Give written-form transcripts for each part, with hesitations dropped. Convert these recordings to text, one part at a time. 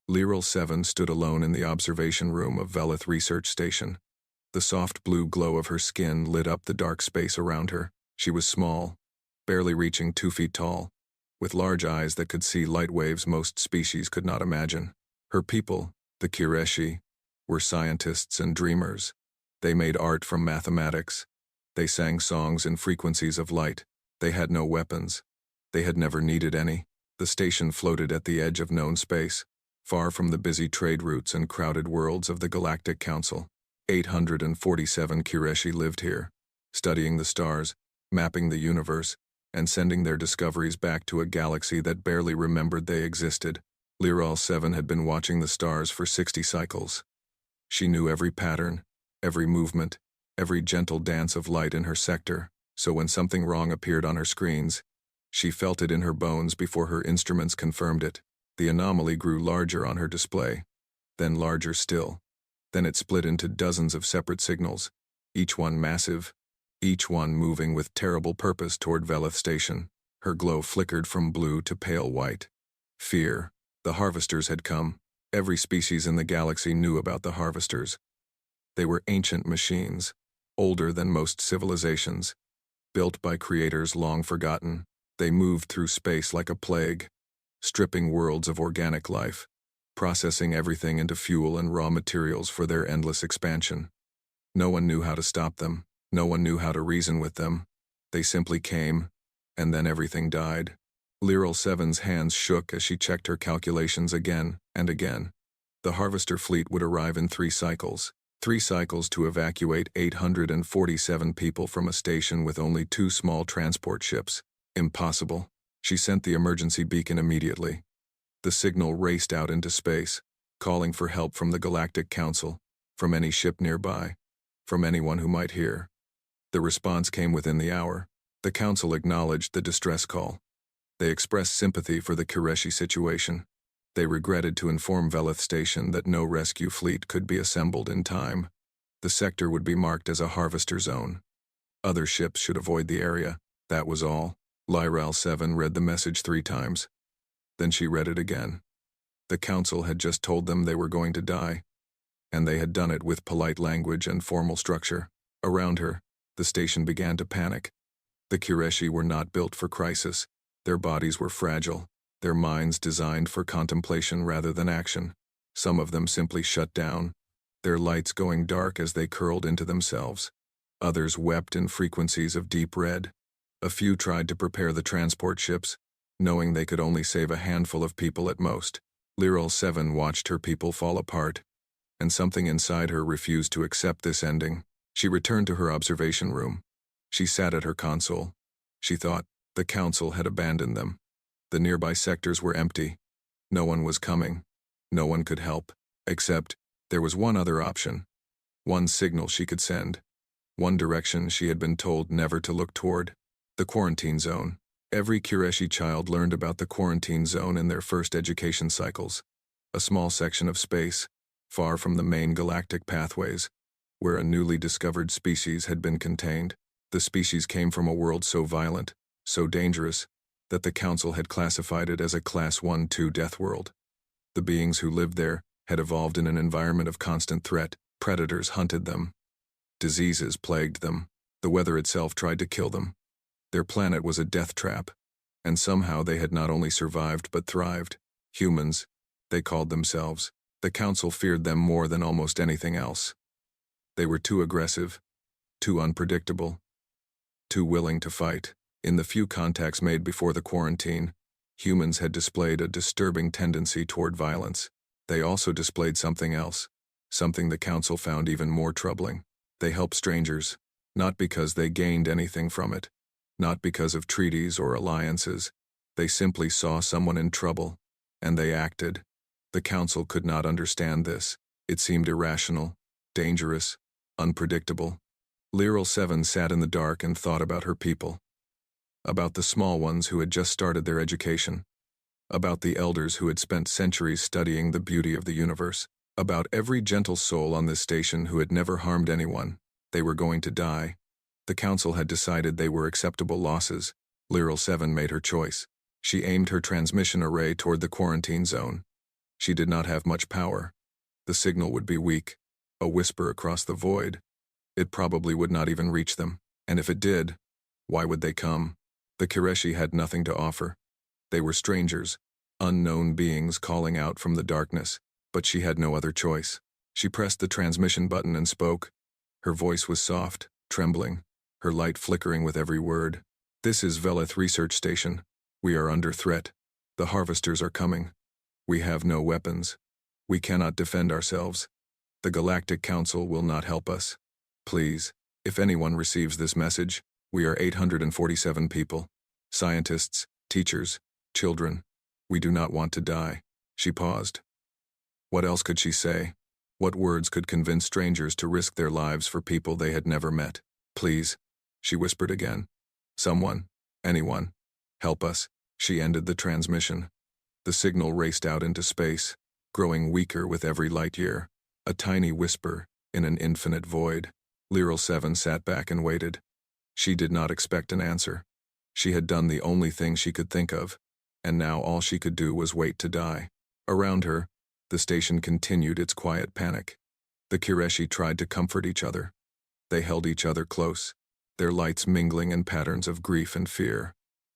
Lyral 7 stood alone in the observation room of Velith Research Station. The soft blue glow of her skin lit up the dark space around her. She was small, barely reaching 2 feet tall, with large eyes that could see light waves most species could not imagine. Her people, the Kireshi, were scientists and dreamers. They made art from mathematics. They sang songs in frequencies of light. They had no weapons. They had never needed any. The station floated at the edge of known space, far from the busy trade routes and crowded worlds of the Galactic Council. 847 Kireshi lived here, studying the stars, mapping the universe, and sending their discoveries back to a galaxy that barely remembered they existed. Lyral 7 had been watching the stars for 60 cycles. She knew every pattern, every movement, every gentle dance of light in her sector, so when something wrong appeared on her screens, she felt it in her bones before her instruments confirmed it. The anomaly grew larger on her display, then larger still. Then it split into dozens of separate signals, each one massive, each one moving with terrible purpose toward Velith Station. Her glow flickered from blue to pale white. Fear. The harvesters had come. Every species in the galaxy knew about the harvesters. They were ancient machines, older than most civilizations, built by creators long forgotten. They moved through space like a plague, stripping worlds of organic life, processing everything into fuel and raw materials for their endless expansion. No one knew how to stop them. No one knew how to reason with them. They simply came, and then everything died. Lyral 7's hands shook as she checked her calculations again and again. The harvester fleet would arrive in 3 cycles. 3 cycles to evacuate 847 people from a station with only 2 small transport ships. Impossible. She sent the emergency beacon immediately. The signal raced out into space, calling for help from the Galactic Council, from any ship nearby, from anyone who might hear. The response came within the hour. The Council acknowledged the distress call. They expressed sympathy for the Kireshi situation. They regretted to inform Velith Station that no rescue fleet could be assembled in time. The sector would be marked as a harvester zone. Other ships should avoid the area. That was all. Lyral 7 read the message 3 times. Then she read it again. The Council had just told them they were going to die, and they had done it with polite language and formal structure. Around her, the station began to panic. The Kireshi were not built for crisis. Their bodies were fragile, their minds designed for contemplation rather than action. Some of them simply shut down, their lights going dark as they curled into themselves. Others wept in frequencies of deep red. A few tried to prepare the transport ships, knowing they could only save a handful of people at most. Lyral 7 watched her people fall apart, and something inside her refused to accept this ending. She returned to her observation room. She sat at her console. She thought the Council had abandoned them. The nearby sectors were empty. No one was coming. No one could help. Except, there was one other option. One signal she could send. One direction she had been told never to look toward. The quarantine zone. Every Kireshi child learned about the quarantine zone in their first education cycles. A small section of space, far from the main galactic pathways, where a newly discovered species had been contained. The species came from a world so violent, so dangerous, that the Council had classified it as a Class 1-2 death world. The beings who lived there had evolved in an environment of constant threat. Predators hunted them. Diseases plagued them. The weather itself tried to kill them. Their planet was a death trap, and somehow they had not only survived but thrived. Humans, they called themselves. The Council feared them more than almost anything else. They were too aggressive, too unpredictable, too willing to fight. In the few contacts made before the quarantine, humans had displayed a disturbing tendency toward violence. They also displayed something else, something the Council found even more troubling. They helped strangers, not because they gained anything from it, not because of treaties or alliances. They simply saw someone in trouble, and they acted. The Council could not understand this. It seemed irrational, dangerous, unpredictable. Lyral 7 sat in the dark and thought about her people. About the small ones who had just started their education. About the elders who had spent centuries studying the beauty of the universe. About every gentle soul on this station who had never harmed anyone. They were going to die. The Council had decided they were acceptable losses. Lyral 7 made her choice. She aimed her transmission array toward the quarantine zone. She did not have much power. The signal would be weak, a whisper across the void. It probably would not even reach them, and if it did, why would they come? The Kireshi had nothing to offer. They were strangers, unknown beings calling out from the darkness, but she had no other choice. She pressed the transmission button and spoke. Her voice was soft, trembling, her light flickering with every word. "This is Velith Research Station. We are under threat. The harvesters are coming. We have no weapons. We cannot defend ourselves. The Galactic Council will not help us. Please, if anyone receives this message, we are 847 people. Scientists, teachers, children. We do not want to die." She paused. What else could she say? What words could convince strangers to risk their lives for people they had never met? "Please," she whispered again. "Someone, anyone, help us." She ended the transmission. The signal raced out into space, growing weaker with every light year, a tiny whisper in an infinite void. Lyral 7 sat back and waited. She did not expect an answer. She had done the only thing she could think of, and now all she could do was wait to die. Around her, the station continued its quiet panic. The Kireshi tried to comfort each other. They held each other close, their lights mingling in patterns of grief and fear.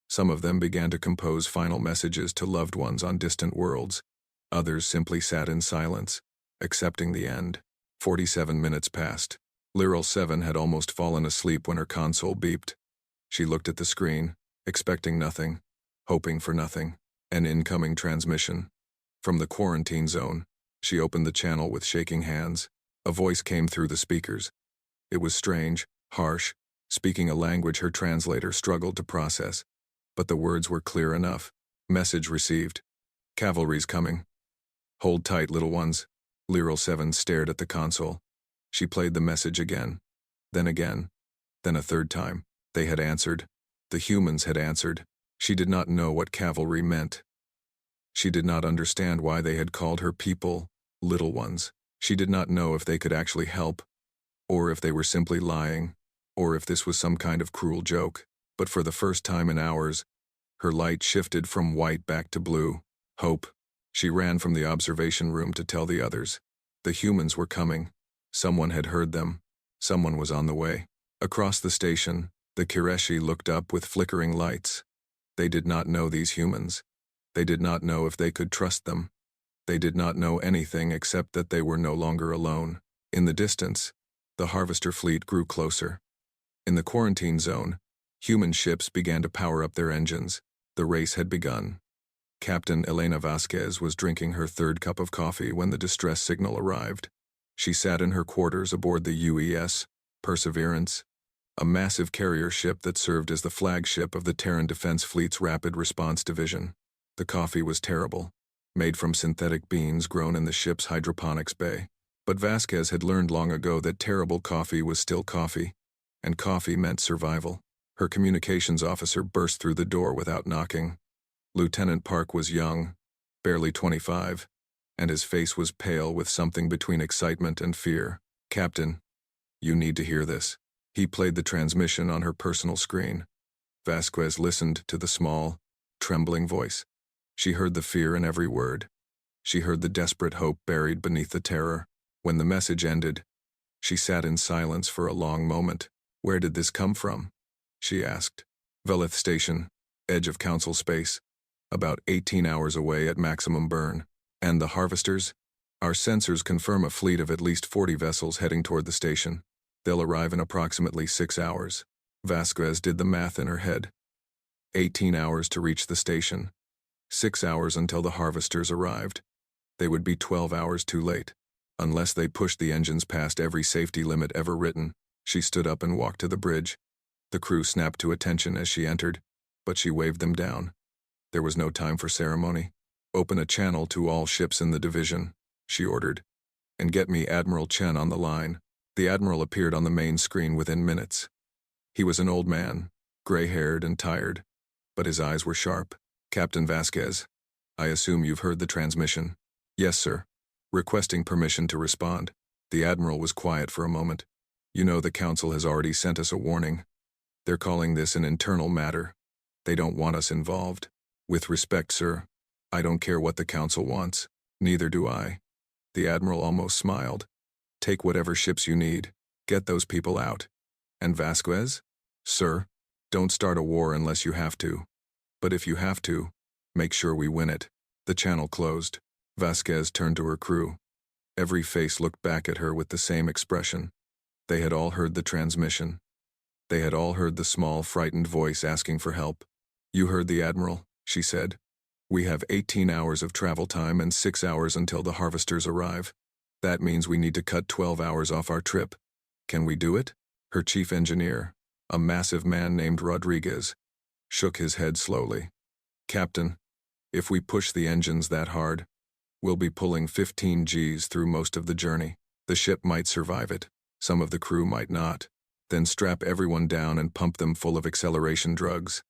Some of them began to compose final messages to loved ones on distant worlds. Others simply sat in silence, accepting the end. 47 minutes passed. Lyral 7 had almost fallen asleep when her console beeped. She looked at the screen, expecting nothing, hoping for nothing. An incoming transmission. From the quarantine zone, she opened the channel with shaking hands. A voice came through the speakers. It was strange, harsh, speaking a language her translator struggled to process. But the words were clear enough. Message received. Cavalry's coming. Hold tight, little ones. Lyral 7 stared at the console. She played the message again. Then a third time. They had answered. The humans had answered. She did not know what cavalry meant. She did not understand why they had called her people little ones. She did not know if they could actually help, or if they were simply lying, or if this was some kind of cruel joke. But for the first time in hours, her light shifted from white back to blue. Hope. She ran from the observation room to tell the others. The humans were coming. Someone had heard them. Someone was on the way. Across the station, the Kireshi looked up with flickering lights. They did not know these humans. They did not know if they could trust them. They did not know anything except that they were no longer alone. In the distance, the harvester fleet grew closer. In the quarantine zone, human ships began to power up their engines. The race had begun. Captain Elena Vasquez was drinking her third cup of coffee when the distress signal arrived. She sat in her quarters aboard the UES Perseverance, a massive carrier ship that served as the flagship of the Terran Defense Fleet's Rapid Response Division. The coffee was terrible, made from synthetic beans grown in the ship's hydroponics bay. But Vasquez had learned long ago that terrible coffee was still coffee, and coffee meant survival. Her communications officer burst through the door without knocking. Lieutenant Park was young, barely 25, and his face was pale with something between excitement and fear. "Captain, you need to hear this." He played the transmission on her personal screen. Vasquez listened to the small, trembling voice. She heard the fear in every word. She heard the desperate hope buried beneath the terror. When the message ended, she sat in silence for a long moment. "Where did this come from?" she asked. "Velith Station, edge of Council space, about 18 hours away at maximum burn. And the harvesters? Our sensors confirm a fleet of at least 40 vessels heading toward the station. They'll arrive in approximately 6 hours. Vasquez did the math in her head. 18 hours to reach the station. 6 hours until the harvesters arrived. They would be 12 hours too late, unless they pushed the engines past every safety limit ever written. She stood up and walked to the bridge. The crew snapped to attention as she entered, but she waved them down. There was no time for ceremony. "Open a channel to all ships in the division," she ordered, "and get me Admiral Chen on the line." The Admiral appeared on the main screen within minutes. He was an old man, gray-haired and tired, but his eyes were sharp. "Captain Vasquez, I assume you've heard the transmission." "Yes, sir." Requesting permission to respond. The Admiral was quiet for a moment. "You know the Council has already sent us a warning. They're calling this an internal matter. They don't want us involved. With respect, sir, I don't care what the Council wants. Neither do I. The Admiral almost smiled. Take whatever ships you need. Get those people out. And Vasquez? Sir, don't start a war unless you have to. But if you have to, make sure we win it. The channel closed. Vasquez turned to her crew. Every face looked back at her with the same expression. They had all heard the transmission. They had all heard the small, frightened voice asking for help. You heard the Admiral, she said. We have 18 hours of travel time and 6 hours until the harvesters arrive. That means we need to cut 12 hours off our trip. Can we do it? Her chief engineer, a massive man named Rodriguez, shook his head slowly. Captain, if we push the engines that hard, we'll be pulling 15 Gs through most of the journey. The ship might survive it. Some of the crew might not. Then strap everyone down and pump them full of acceleration drugs.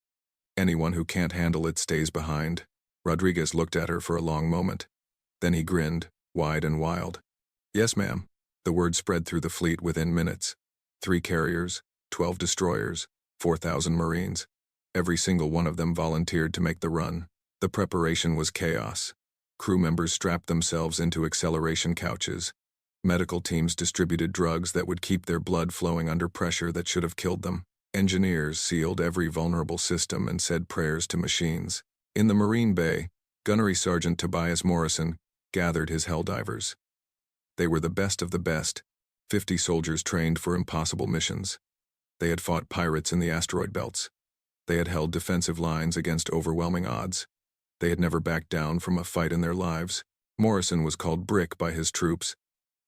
Anyone who can't handle it stays behind. Rodriguez looked at her for a long moment. Then he grinned, wide and wild. Yes, ma'am. The word spread through the fleet within minutes. 3 carriers, 12 destroyers, 4,000 Marines. Every single one of them volunteered to make the run. The preparation was chaos. Crew members strapped themselves into acceleration couches. Medical teams distributed drugs that would keep their blood flowing under pressure that should have killed them. Engineers sealed every vulnerable system and said prayers to machines. In the Marine Bay, Gunnery Sergeant Tobias Morrison gathered his Helldivers. They were the best of the best, 50 soldiers trained for impossible missions. They had fought pirates in the asteroid belts. They had held defensive lines against overwhelming odds. They had never backed down from a fight in their lives. Morrison was called Brick by his troops.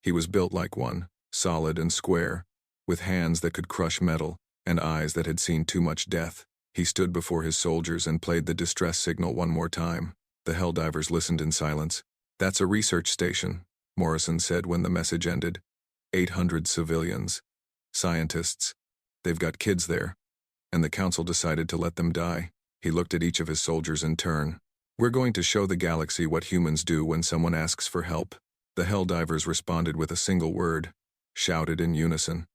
He was built like one, solid and square, with hands that could crush metal and eyes that had seen too much death. He stood before his soldiers and played the distress signal one more time. The Helldivers listened in silence. That's a research station, Morrison said when the message ended. 800 civilians. Scientists. They've got kids there. And the council decided to let them die. He looked at each of his soldiers in turn. We're going to show the galaxy what humans do when someone asks for help. The Helldivers responded with a single word, shouted in unison.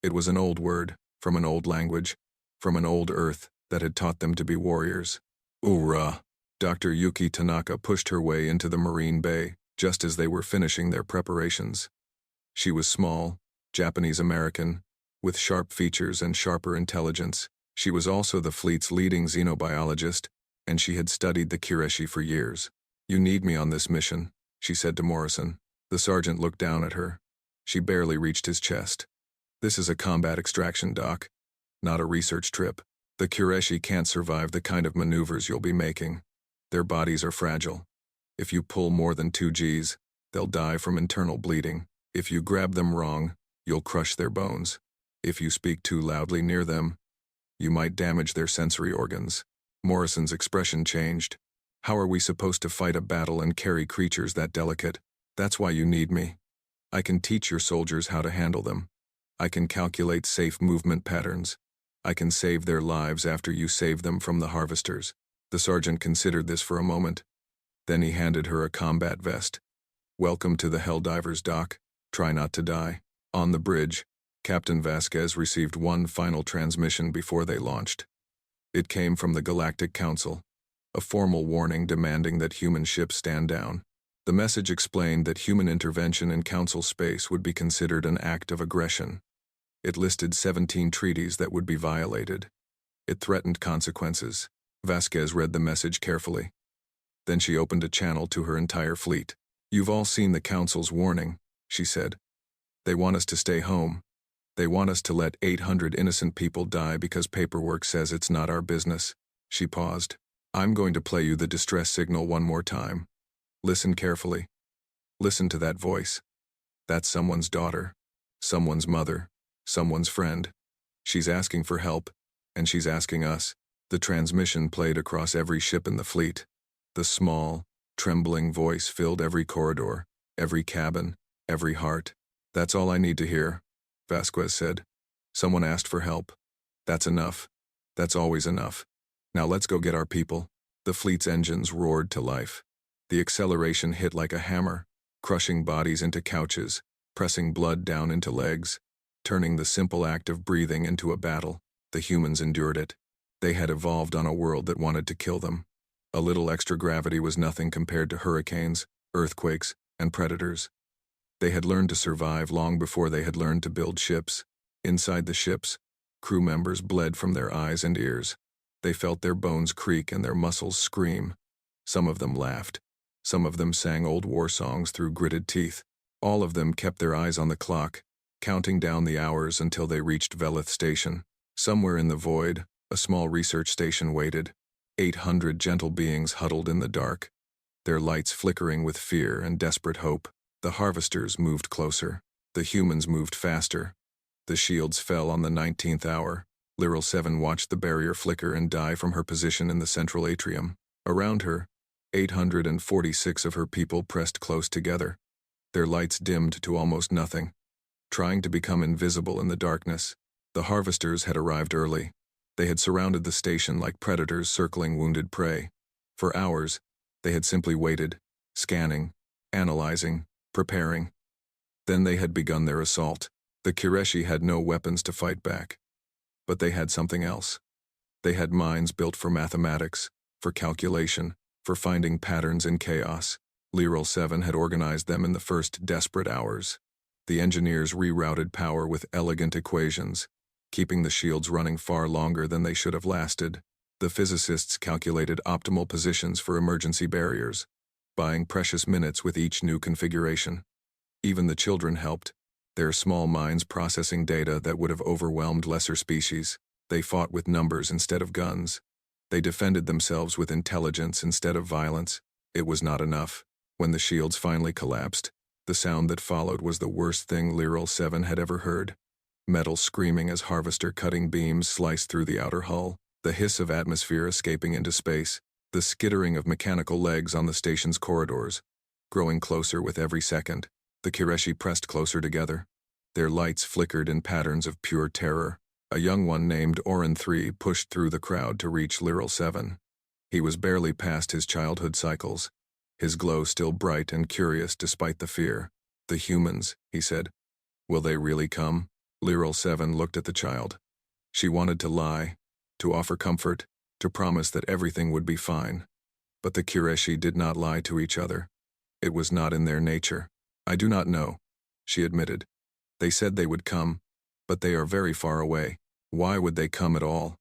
It was an old word, from an old language, from an old Earth that had taught them to be warriors. Oorah! Dr. Yuki Tanaka pushed her way into the Marine Bay, just as they were finishing their preparations. She was small, Japanese-American, with sharp features and sharper intelligence. She was also the fleet's leading xenobiologist, and she had studied the Kireshi for years. You need me on this mission, she said to Morrison. The sergeant looked down at her. She barely reached his chest. This is a combat extraction, Doc, not a research trip. The Kireshi can't survive the kind of maneuvers you'll be making. Their bodies are fragile. If you pull more than 2 Gs, they'll die from internal bleeding. If you grab them wrong, you'll crush their bones. If you speak too loudly near them, you might damage their sensory organs. Morrison's expression changed. How are we supposed to fight a battle and carry creatures that delicate? That's why you need me. I can teach your soldiers how to handle them. I can calculate safe movement patterns. I can save their lives after you save them from the harvesters. The sergeant considered this for a moment. Then he handed her a combat vest. Welcome to the Helldivers, Doc. Try not to die. On the bridge, Captain Vasquez received one final transmission before they launched. It came from the Galactic Council, a formal warning demanding that human ships stand down. The message explained that human intervention in Council space would be considered an act of aggression. It listed 17 treaties that would be violated. It threatened consequences. Vasquez read the message carefully. Then she opened a channel to her entire fleet. You've all seen the Council's warning, she said. They want us to stay home. They want us to let 800 innocent people die because paperwork says it's not our business. She paused. I'm going to play you the distress signal one more time. Listen carefully. Listen to that voice. That's someone's daughter, someone's mother, someone's friend. She's asking for help, and she's asking us. The transmission played across every ship in the fleet. The small, trembling voice filled every corridor, every cabin, every heart. That's all I need to hear, Vasquez said. Someone asked for help. That's enough. That's always enough. Now let's go get our people. The fleet's engines roared to life. The acceleration hit like a hammer, crushing bodies into couches, pressing blood down into legs, turning the simple act of breathing into a battle. The humans endured it. They had evolved on a world that wanted to kill them. A little extra gravity was nothing compared to hurricanes, earthquakes, and predators. They had learned to survive long before they had learned to build ships. Inside the ships, crew members bled from their eyes and ears. They felt their bones creak and their muscles scream. Some of them laughed. Some of them sang old war songs through gritted teeth. All of them kept their eyes on the clock, counting down the hours until they reached Velith Station. Somewhere in the void, a small research station waited. 800 gentle beings huddled in the dark, their lights flickering with fear and desperate hope. The harvesters moved closer. The humans moved faster. The shields fell on the 19th hour. Lyral 7 watched the barrier flicker and die from her position in the central atrium. Around her, 846 of her people pressed close together. Their lights dimmed to almost nothing, trying to become invisible in the darkness. The harvesters had arrived early. They had surrounded the station like predators circling wounded prey. For hours, they had simply waited, scanning, analyzing, preparing. Then they had begun their assault. The Kireshi had no weapons to fight back. But they had something else. They had minds built for mathematics, for calculation, for finding patterns in chaos. Lyral 7 had organized them in the first desperate hours. The engineers rerouted power with elegant equations, keeping the shields running far longer than they should have lasted. The physicists calculated optimal positions for emergency barriers, buying precious minutes with each new configuration. Even the children helped, their small minds processing data that would have overwhelmed lesser species. They fought with numbers instead of guns. They defended themselves with intelligence instead of violence. It was not enough. When the shields finally collapsed, the sound that followed was the worst thing Lyral 7 had ever heard. Metal screaming as harvester cutting beams sliced through the outer hull, the hiss of atmosphere escaping into space, the skittering of mechanical legs on the station's corridors, growing closer with every second. The Kireshi pressed closer together. Their lights flickered in patterns of pure terror. A young one named Orin 3 pushed through the crowd to reach Lyral 7. He was barely past his childhood cycles, his glow still bright and curious despite the fear. "The humans," he said. "Will they really come?" Lyral 7 looked at the child. She wanted to lie, to offer comfort, to promise that everything would be fine. But the Kireshi did not lie to each other. It was not in their nature. "I do not know," she admitted. "They said they would come, but they are very far away. Why would they come at all?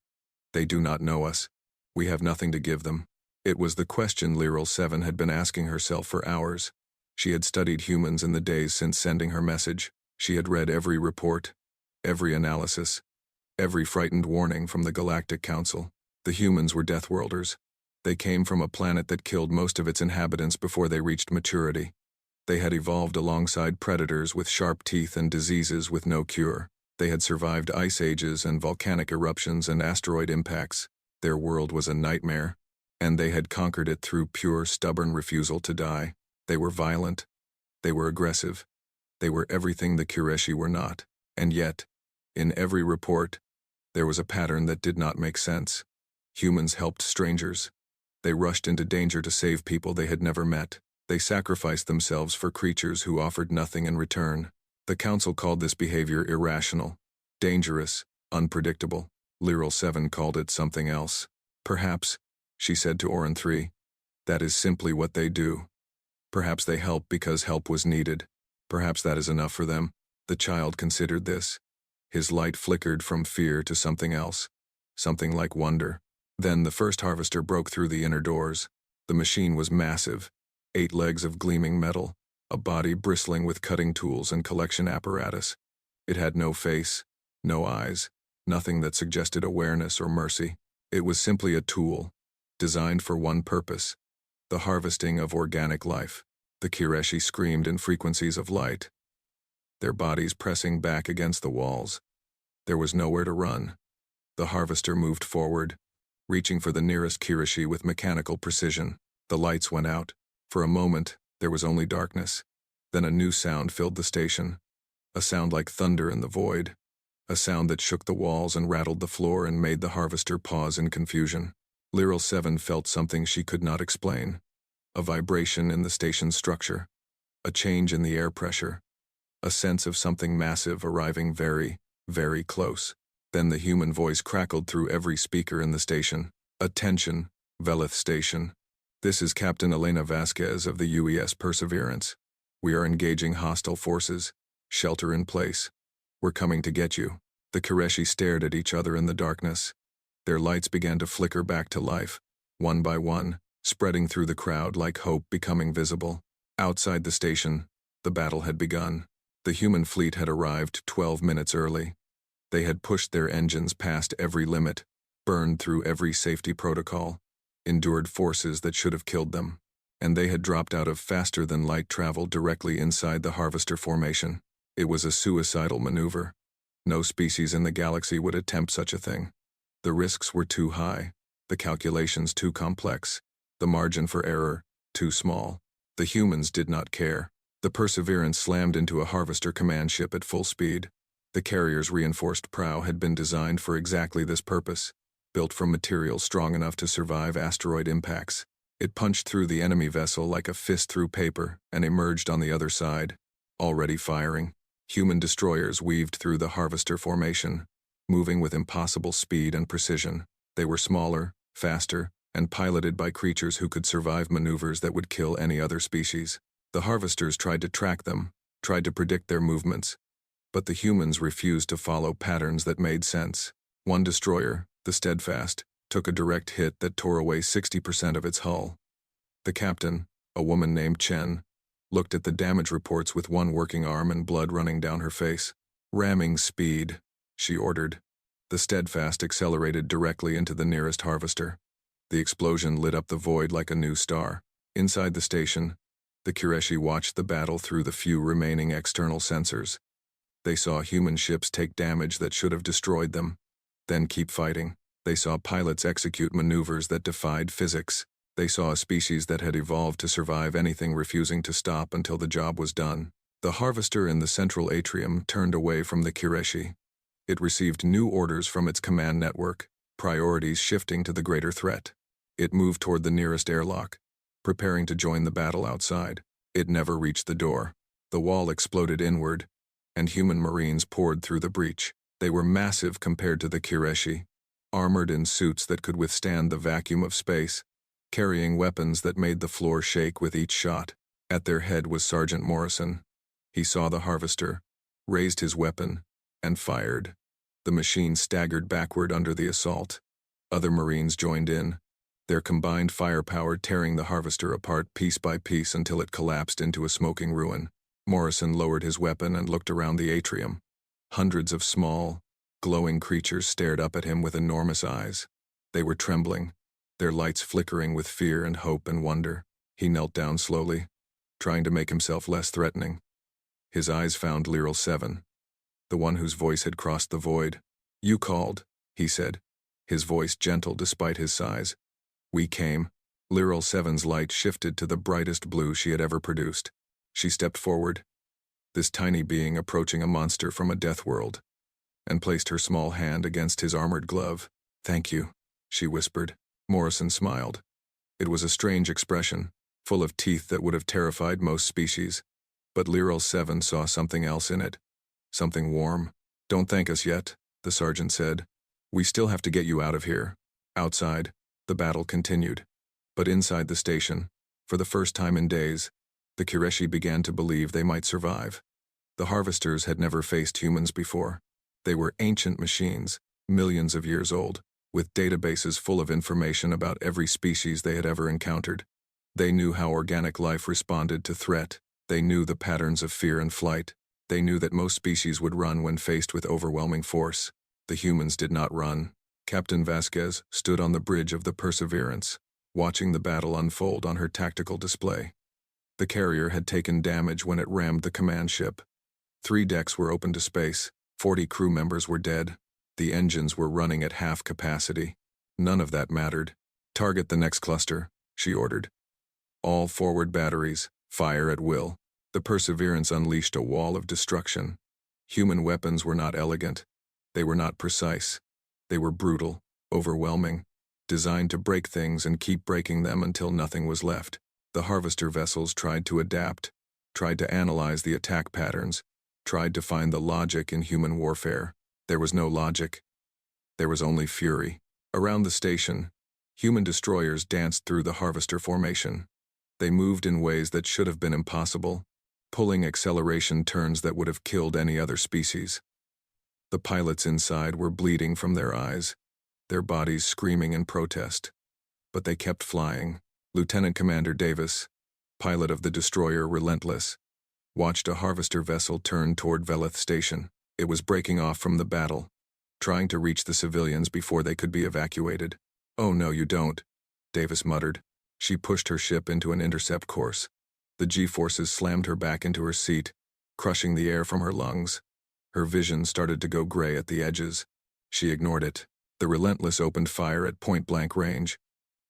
They do not know us. We have nothing to give them." It was the question Lyral 7 had been asking herself for hours. She had studied humans in the days since sending her message. She had read every report, every analysis, every frightened warning from the Galactic Council. The humans were Deathworlders. They came from a planet that killed most of its inhabitants before they reached maturity. They had evolved alongside predators with sharp teeth and diseases with no cure. They had survived ice ages and volcanic eruptions and asteroid impacts. Their world was a nightmare, and they had conquered it through pure, stubborn refusal to die. They were violent. They were aggressive. They were everything the Kireshi were not. And yet, in every report, there was a pattern that did not make sense. Humans helped strangers. They rushed into danger to save people they had never met. They sacrificed themselves for creatures who offered nothing in return. The Council called this behavior irrational, dangerous, unpredictable. Lyral 7 called it something else. "Perhaps," she said to Orin 3, "that is simply what they do. Perhaps they help because help was needed. Perhaps that is enough for them." The child considered this. His light flickered from fear to something else, something like wonder. Then the first harvester broke through the inner doors. The machine was massive, 8 legs of gleaming metal, a body bristling with cutting tools and collection apparatus. It had no face, no eyes, nothing that suggested awareness or mercy. It was simply a tool, designed for one purpose: the harvesting of organic life. The Kireshi screamed in frequencies of light, their bodies pressing back against the walls. There was nowhere to run. The harvester moved forward, reaching for the nearest Kireshi with mechanical precision. The lights went out. For a moment, there was only darkness. Then a new sound filled the station, a sound like thunder in the void, a sound that shook the walls and rattled the floor and made the harvester pause in confusion. Lyral 7 felt something she could not explain. A vibration in the station's structure, a change in the air pressure, a sense of something massive arriving very, very close. Then the human voice crackled through every speaker in the station. "Attention, Velith Station. This is Captain Elena Vasquez of the UES Perseverance. We are engaging hostile forces. Shelter in place. We're coming to get you." The Kireshi stared at each other in the darkness. Their lights began to flicker back to life, one by one, spreading through the crowd like hope becoming visible. Outside the station, the battle had begun. The human fleet had arrived 12 minutes early. They had pushed their engines past every limit, burned through every safety protocol, endured forces that should have killed them, and they had dropped out of faster-than-light travel directly inside the Harvester formation. It was a suicidal maneuver. No species in the galaxy would attempt such a thing. The risks were too high, the calculations too complex, the margin for error too small. The humans did not care. The Perseverance slammed into a Harvester command ship at full speed. The carrier's reinforced prow had been designed for exactly this purpose, built from material strong enough to survive asteroid impacts. It punched through the enemy vessel like a fist through paper and emerged on the other side, already firing. Human destroyers weaved through the Harvester formation, moving with impossible speed and precision. They were smaller, faster, and piloted by creatures who could survive maneuvers that would kill any other species. The Harvesters tried to track them, tried to predict their movements, but the humans refused to follow patterns that made sense. One destroyer, the Steadfast, took a direct hit that tore away 60% of its hull. The captain, a woman named Chen, looked at the damage reports with one working arm and blood running down her face. "Ramming speed," she ordered. The Steadfast accelerated directly into the nearest Harvester. The explosion lit up the void like a new star. Inside the station, the Kireshi watched the battle through the few remaining external sensors. They saw human ships take damage that should have destroyed them, then keep fighting. They saw pilots execute maneuvers that defied physics. They saw a species that had evolved to survive anything, refusing to stop until the job was done. The Harvester in the central atrium turned away from the Kireshi. It received new orders from its command network, priorities shifting to the greater threat. It moved toward the nearest airlock, preparing to join the battle outside. It never reached the door. The wall exploded inward, and human marines poured through the breach. They were massive compared to the Kireshi, armored in suits that could withstand the vacuum of space, carrying weapons that made the floor shake with each shot. At their head was Sergeant Morrison. He saw the Harvester, raised his weapon, and fired. The machine staggered backward under the assault. Other Marines joined in, their combined firepower tearing the Harvester apart piece by piece until it collapsed into a smoking ruin. Morrison lowered his weapon and looked around the atrium. Hundreds of small, glowing creatures stared up at him with enormous eyes. They were trembling, their lights flickering with fear and hope and wonder. He knelt down slowly, trying to make himself less threatening. His eyes found Lyral 7, the one whose voice had crossed the void. "You called," he said, his voice gentle despite his size. "We came." Lyral 7's light shifted to the brightest blue she had ever produced. She stepped forward, this tiny being approaching a monster from a death world, and placed her small hand against his armored glove. "Thank you," she whispered. Morrison smiled. It was a strange expression, full of teeth that would have terrified most species, but Lyral 7 saw something else in it, something warm. "Don't thank us yet," the sergeant said. "We still have to get you out of here." Outside, the battle continued, but inside the station, for the first time in days, the Kireshi began to believe they might survive. The Harvesters had never faced humans before. They were ancient machines, millions of years old, with databases full of information about every species they had ever encountered. They knew how organic life responded to threat. They knew the patterns of fear and flight. They knew that most species would run when faced with overwhelming force. The humans did not run. Captain Vasquez stood on the bridge of the Perseverance, watching the battle unfold on her tactical display. The carrier had taken damage when it rammed the command ship. 3 decks were open to space. 40 crew members were dead. The engines were running at half capacity. None of that mattered. "Target the next cluster," she ordered. "All forward batteries, fire at will." The Perseverance unleashed a wall of destruction. Human weapons were not elegant. They were not precise. They were brutal, overwhelming, designed to break things and keep breaking them until nothing was left. The Harvester vessels tried to adapt, tried to analyze the attack patterns, tried to find the logic in human warfare. There was no logic. There was only fury. Around the station, Human destroyers danced through the harvester formation. They moved in ways that should have been impossible, pulling acceleration turns that would have killed any other species. The pilots inside were bleeding from their eyes, their bodies screaming in protest. But they kept flying. Lieutenant Commander Davis, pilot of the destroyer Relentless, watched a harvester vessel turn toward Velith Station. It was breaking off from the battle, trying to reach the civilians before they could be evacuated. "Oh no, you don't," Davis muttered. She pushed her ship into an intercept course. The G-forces slammed her back into her seat, crushing the air from her lungs. Her vision started to go gray at the edges. She ignored it. The Relentless opened fire at point-blank range.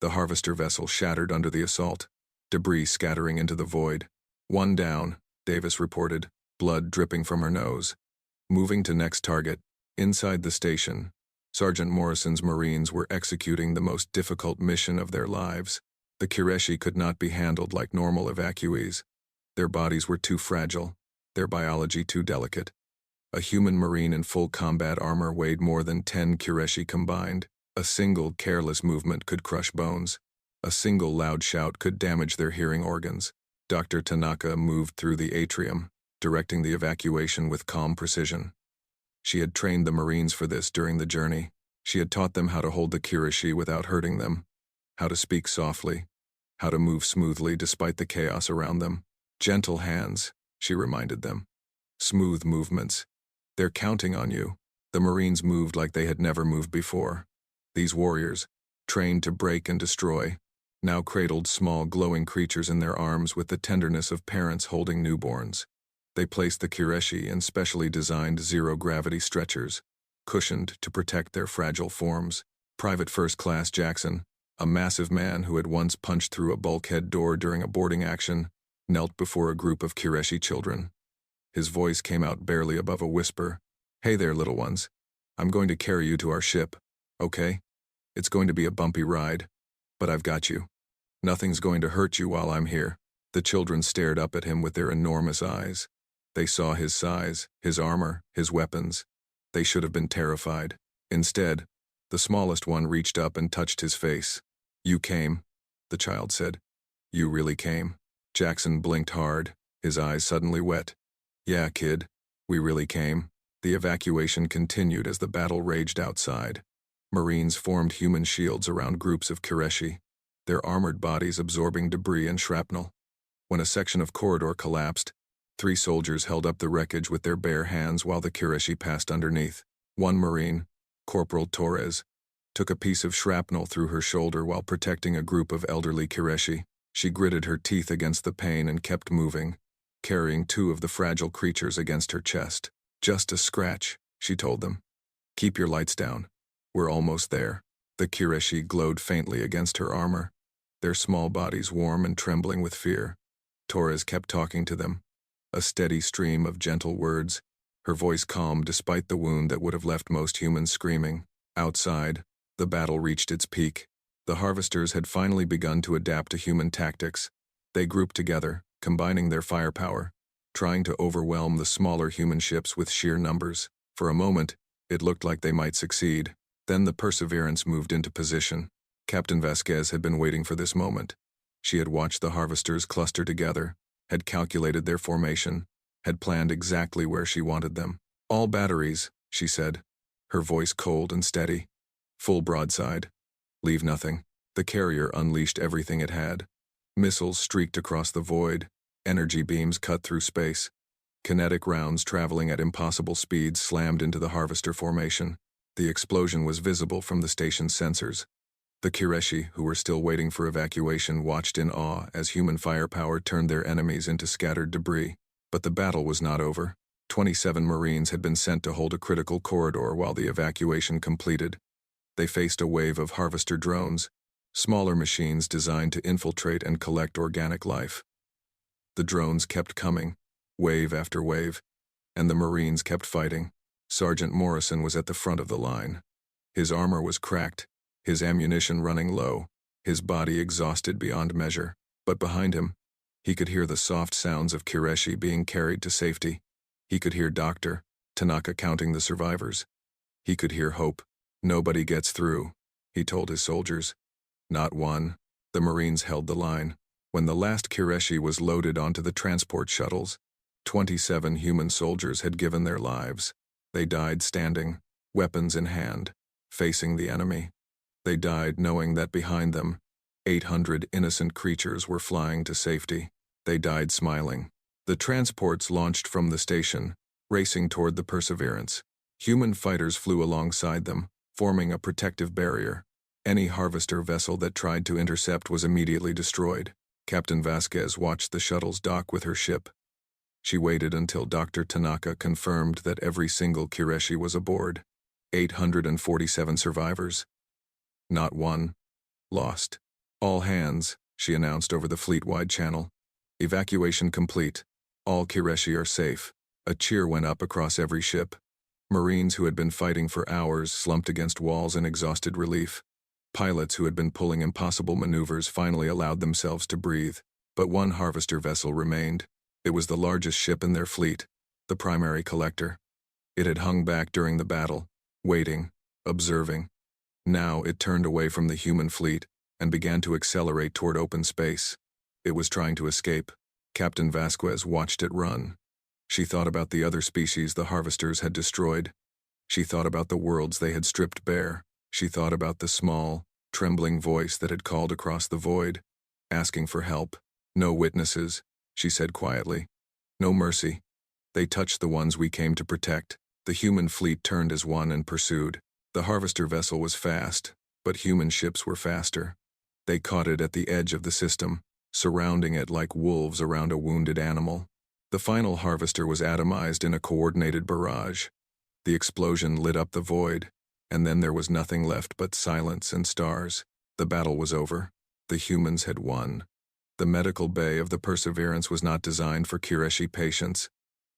The harvester vessel shattered under the assault, debris scattering into the void. "One down," Davis reported, blood dripping from her nose. Moving to next target, inside the station, Sergeant Morrison's Marines were executing the most difficult mission of their lives. The Kireshi could not be handled like normal evacuees. Their bodies were too fragile, their biology too delicate. A human Marine in full combat armor weighed more than 10 Kireshi combined. A single careless movement could crush bones. A single loud shout could damage their hearing organs. Dr. Tanaka moved through the atrium, directing the evacuation with calm precision. She had trained the Marines for this during the journey. She had taught them how to hold the Kireshi without hurting them, how to speak softly, how to move smoothly despite the chaos around them. "Gentle hands," she reminded them. "Smooth movements. They're counting on you." The Marines moved like they had never moved before. These warriors, trained to break and destroy, now cradled small glowing creatures in their arms with the tenderness of parents holding newborns. They placed the Kireshi in specially designed zero-gravity stretchers, cushioned to protect their fragile forms. Private First Class Jackson, a massive man who had once punched through a bulkhead door during a boarding action, knelt before a group of Kireshi children. His voice came out barely above a whisper. "Hey there, little ones. I'm going to carry you to our ship, okay? It's going to be a bumpy ride, but I've got you. Nothing's going to hurt you while I'm here." The children stared up at him with their enormous eyes. They saw his size, his armor, his weapons. They should have been terrified. Instead, the smallest one reached up and touched his face. "You came," the child said. "You really came." Jackson blinked hard, his eyes suddenly wet. "Yeah, kid, we really came." The evacuation continued as the battle raged outside. Marines formed human shields around groups of Kireshi, their armored bodies absorbing debris and shrapnel. When a section of corridor collapsed, 3 soldiers held up the wreckage with their bare hands while the Kireshi passed underneath. One Marine, Corporal Torres, took a piece of shrapnel through her shoulder while protecting a group of elderly Kireshi. She gritted her teeth against the pain and kept moving, carrying 2 of the fragile creatures against her chest. "Just a scratch," she told them. "Keep your lights down. We're almost there." The Kireshi glowed faintly against her armor, their small bodies warm and trembling with fear. Torres kept talking to them, a steady stream of gentle words, her voice calm despite the wound that would have left most humans screaming. Outside, the battle reached its peak. The harvesters had finally begun to adapt to human tactics. They grouped together, combining their firepower, trying to overwhelm the smaller human ships with sheer numbers. For a moment, it looked like they might succeed. Then the Perseverance moved into position. Captain Vasquez had been waiting for this moment. She had watched the harvesters cluster together, had calculated their formation, had planned exactly where she wanted them. "All batteries," she said, her voice cold and steady. "Full broadside. Leave nothing." The carrier unleashed everything it had. Missiles streaked across the void, energy beams cut through space. Kinetic rounds traveling at impossible speeds slammed into the harvester formation. The explosion was visible from the station's sensors. The Kireshi, who were still waiting for evacuation, watched in awe as human firepower turned their enemies into scattered debris. But the battle was not over. 27 Marines had been sent to hold a critical corridor while the evacuation completed. They faced a wave of harvester drones, smaller machines designed to infiltrate and collect organic life. The drones kept coming, wave after wave, and the Marines kept fighting. Sergeant Morrison was at the front of the line. His armor was cracked, his ammunition running low, his body exhausted beyond measure. But behind him, he could hear the soft sounds of Kireshi being carried to safety. He could hear Dr. Tanaka counting the survivors. He could hear hope. "Nobody gets through," he told his soldiers. Not one. The Marines held the line. When the last Kireshi was loaded onto the transport shuttles, 27 human soldiers had given their lives. They died standing, weapons in hand, facing the enemy. They died knowing that behind them, 800 innocent creatures were flying to safety. They died smiling. The transports launched from the station, racing toward the Perseverance. Human fighters flew alongside them, forming a protective barrier. Any harvester vessel that tried to intercept was immediately destroyed. Captain Vasquez watched the shuttles dock with her ship. She waited until Dr. Tanaka confirmed that every single Kireshi was aboard. 847 survivors. Not one. Lost. All hands, she announced over the fleet-wide channel. Evacuation complete. All Kireshi are safe. A cheer went up across every ship. Marines who had been fighting for hours slumped against walls in exhausted relief. Pilots who had been pulling impossible maneuvers finally allowed themselves to breathe. But one harvester vessel remained. It was the largest ship in their fleet, the primary collector. It had hung back during the battle, waiting, observing. Now it turned away from the human fleet and began to accelerate toward open space. It was trying to escape. Captain Vasquez watched it run. She thought about the other species the harvesters had destroyed. She thought about the worlds they had stripped bare. She thought about the small, trembling voice that had called across the void, asking for help. No witnesses, she said quietly. No mercy. They touched the ones we came to protect. The human fleet turned as one and pursued. The harvester vessel was fast, but human ships were faster. They caught it at the edge of the system, surrounding it like wolves around a wounded animal. The final harvester was atomized in a coordinated barrage. The explosion lit up the void, and then there was nothing left but silence and stars. The battle was over. The humans had won. The medical bay of the Perseverance was not designed for Kireshi patients.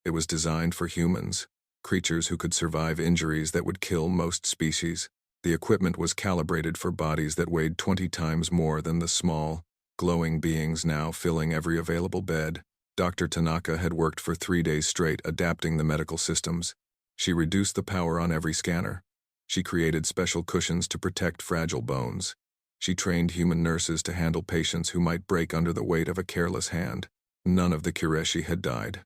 It was designed for humans, creatures who could survive injuries that would kill most species. The equipment was calibrated for bodies that weighed 20 times more than the small, glowing beings now filling every available bed. Dr. Tanaka had worked for 3 days straight adapting the medical systems. She reduced the power on every scanner. She created special cushions to protect fragile bones. She trained human nurses to handle patients who might break under the weight of a careless hand. None of the Kireshi had died.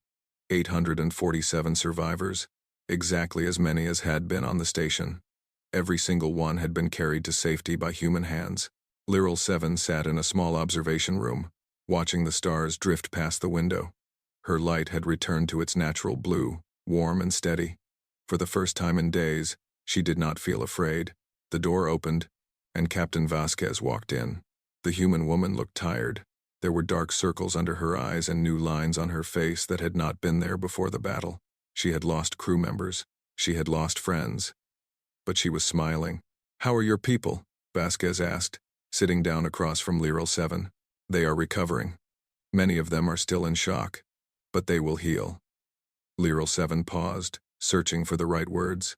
847 survivors, exactly as many as had been on the station. Every single one had been carried to safety by human hands. Lyral 7 sat in a small observation room, watching the stars drift past the window. Her light had returned to its natural blue, warm and steady. For the first time in days, she did not feel afraid. The door opened, and Captain Vasquez walked in. The human woman looked tired. There were dark circles under her eyes and new lines on her face that had not been there before the battle. She had lost crew members. She had lost friends. But she was smiling. "How are your people?" Vasquez asked, sitting down across from Lyral 7. "They are recovering. Many of them are still in shock, but they will heal." Lyral 7 paused, searching for the right words.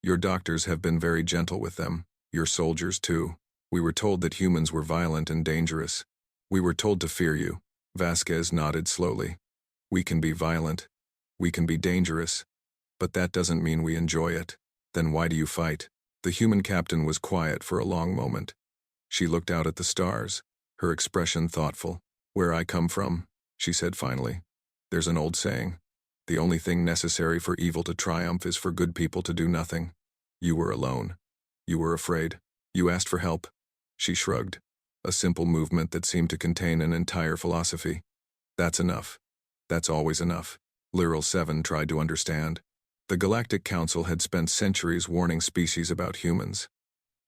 "Your doctors have been very gentle with them. Your soldiers, too. We were told that humans were violent and dangerous. We were told to fear you." Vasquez nodded slowly. "We can be violent. We can be dangerous. But that doesn't mean we enjoy it. Then why do you fight?" The human captain was quiet for a long moment. She looked out at the stars, her expression thoughtful. "Where I come from," she said finally, "there's an old saying. The only thing necessary for evil to triumph is for good people to do nothing. You were alone. You were afraid. You asked for help." She shrugged, a simple movement that seemed to contain an entire philosophy. "That's enough. That's always enough." Lyral 7 tried to understand. The Galactic Council had spent centuries warning species about humans.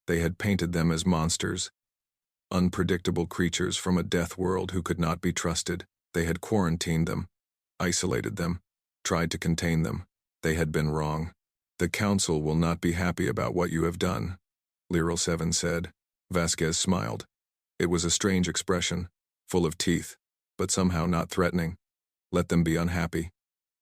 They had painted them as monsters, unpredictable creatures from a death world who could not be trusted. They had quarantined them, isolated them, tried to contain them. They had been wrong. "The Council will not be happy about what you have done," Lyral 7 said. Vasquez smiled. It was a strange expression, full of teeth, but somehow not threatening. "Let them be unhappy.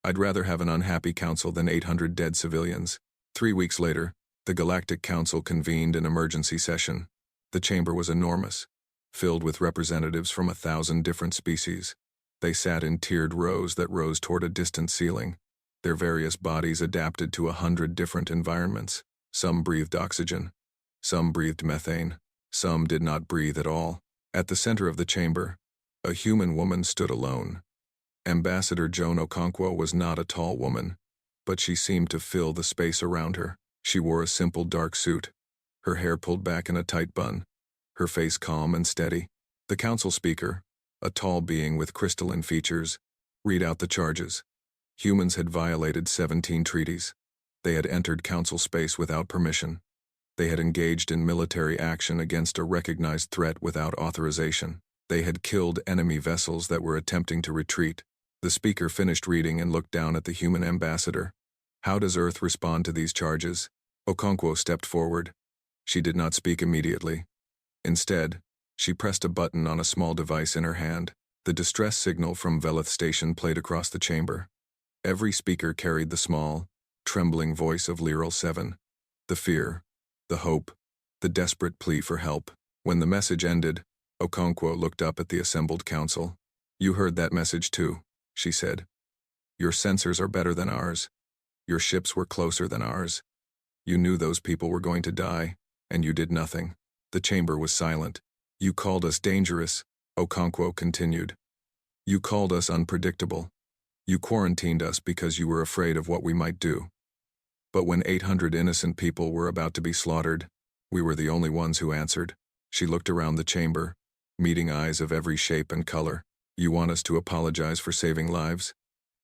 I'd rather have an unhappy council than 800 dead civilians." 3 weeks later, the Galactic Council convened an emergency session. The chamber was enormous, filled with representatives from 1,000 different species. They sat in tiered rows that rose toward a distant ceiling. Their various bodies adapted to 100 different environments. Some breathed oxygen. Some breathed methane. Some did not breathe at all. At the center of the chamber, a human woman stood alone. Ambassador Joan Okonkwo was not a tall woman, but she seemed to fill the space around her. She wore a simple dark suit, her hair pulled back in a tight bun, her face calm and steady. The council speaker, a tall being with crystalline features, read out the charges. Humans had violated 17 treaties. They had entered council space without permission. They had engaged in military action against a recognized threat without authorization. They had killed enemy vessels that were attempting to retreat. The speaker finished reading and looked down at the human ambassador. How does Earth respond to these charges? Okonkwo stepped forward. She did not speak immediately. Instead, she pressed a button on a small device in her hand. The distress signal from Velith Station played across the chamber. Every speaker carried the small, trembling voice of Lyral 7. The fear, the hope, the desperate plea for help. When the message ended, Okonkwo looked up at the assembled council. You heard that message too, she said. Your sensors are better than ours. Your ships were closer than ours. You knew those people were going to die, and you did nothing. The chamber was silent. You called us dangerous, Okonkwo continued. You called us unpredictable. You quarantined us because you were afraid of what we might do. But when 800 innocent people were about to be slaughtered, we were the only ones who answered. She looked around the chamber, meeting eyes of every shape and color. You want us to apologize for saving lives?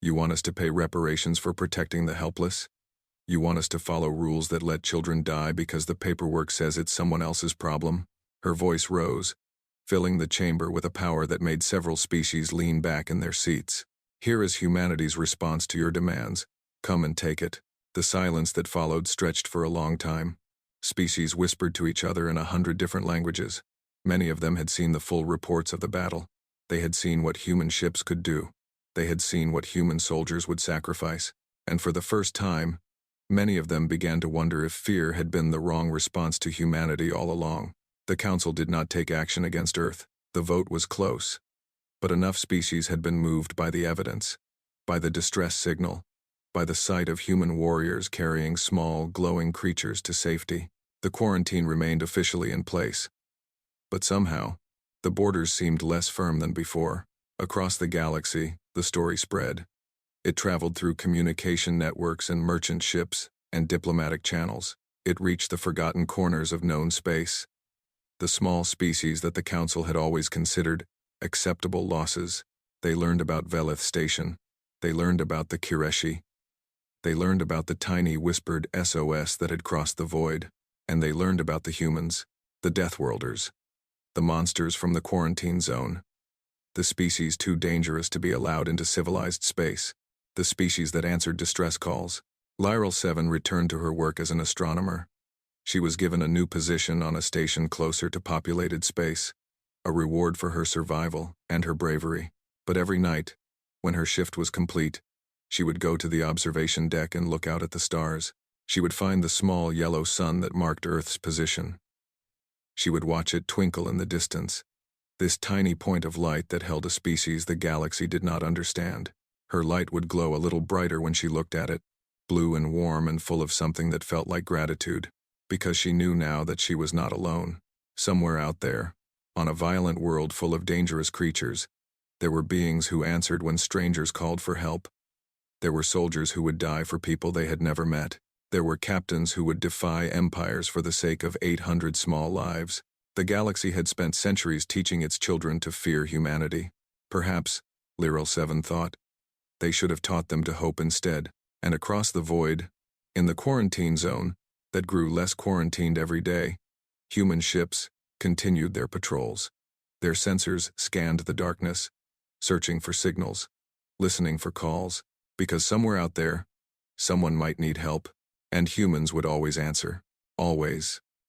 You want us to pay reparations for protecting the helpless? You want us to follow rules that let children die because the paperwork says it's someone else's problem? Her voice rose, filling the chamber with a power that made several species lean back in their seats. Here is humanity's response to your demands. Come and take it. The silence that followed stretched for a long time. Species whispered to each other in 100 different languages. Many of them had seen the full reports of the battle. They had seen what human ships could do. They had seen what human soldiers would sacrifice. And for the first time, many of them began to wonder if fear had been the wrong response to humanity all along. The council did not take action against Earth. The vote was close. But enough species had been moved by the evidence, by the distress signal, by the sight of human warriors carrying small, glowing creatures to safety. The quarantine remained officially in place. But somehow, the borders seemed less firm than before. Across the galaxy, the story spread. It traveled through communication networks and merchant ships and diplomatic channels. It reached the forgotten corners of known space. The small species that the council had always considered acceptable losses. They learned about Velith Station. They learned about the Kireshi. They learned about the tiny whispered SOS that had crossed the void. And they learned about the humans, the Deathworlders, the monsters from the quarantine zone, the species too dangerous to be allowed into civilized space, the species that answered distress calls. Lyral 7 returned to her work as an astronomer. She was given a new position on a station closer to populated space, a reward for her survival and her bravery. But every night, when her shift was complete, she would go to the observation deck and look out at the stars. She would find the small yellow sun that marked Earth's position. She would watch it twinkle in the distance, this tiny point of light that held a species the galaxy did not understand. Her light would glow a little brighter when she looked at it, blue and warm and full of something that felt like gratitude, because she knew now that she was not alone. Somewhere out there, on a violent world full of dangerous creatures, there were beings who answered when strangers called for help. There were soldiers who would die for people they had never met. There were captains who would defy empires for the sake of 800 small lives. The galaxy had spent centuries teaching its children to fear humanity. Perhaps, Lyral 7 thought, they should have taught them to hope instead. And across the void, in the quarantine zone, that grew less quarantined every day, human ships continued their patrols. Their sensors scanned the darkness, searching for signals, listening for calls, because somewhere out there, someone might need help, and humans would always answer. Always.